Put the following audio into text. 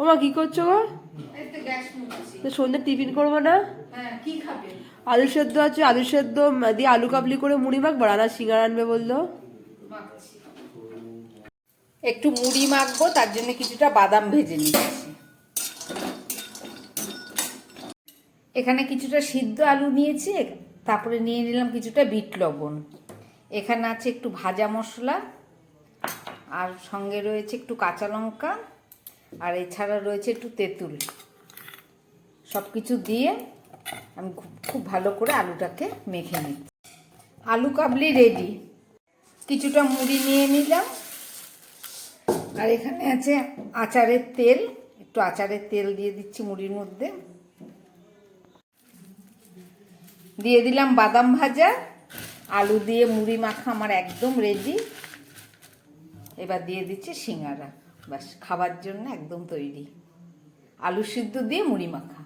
ওমা কি করছো গো? সন্ধ্যে টিফিন করবো না? কি খাবে? আলু সেদ্ধ আছে, আলু সেদ্ধ দিয়ে আলু কাবলি করে মুড়ি মাখবো। রানা সিঙ্গারা আনবে বললো। একটু মুড়ি মাখবো, তার জন্য কিছুটা বাদাম ভেজে নিচ্ছি। এখানে কিছুটা সিদ্ধ আলু নিয়েছি, তারপরে নিয়ে নিলাম কিছুটা বিট লবণ। এখানে আছে একটু ভাজা মশলা, আর সঙ্গে রয়েছে একটু কাঁচা লঙ্কা, আর এছাড়া রয়েছে একটু তেঁতুল। সব কিছু দিয়ে আমি খুব ভালো করে আলুটাকে মেখে নিচ্ছি। আলু কাবলি রেডি। কিছুটা মুড়ি নিয়ে নিলাম, আর এখানে আছে আচারের তেল। একটু আচারের তেল দিয়ে দিচ্ছি মুড়ির মধ্যে। দিয়ে দিলাম বাদাম ভাজা। আলু দিয়ে মুড়ি মাখা আমার একদম রেডি। এবার দিয়ে দিচ্ছি সিঙ্গারা। ব্যাস, খাবার জন্য একদম তৈরি। আলু সিদ্ধ দিয়ে মুড়ি মাখা।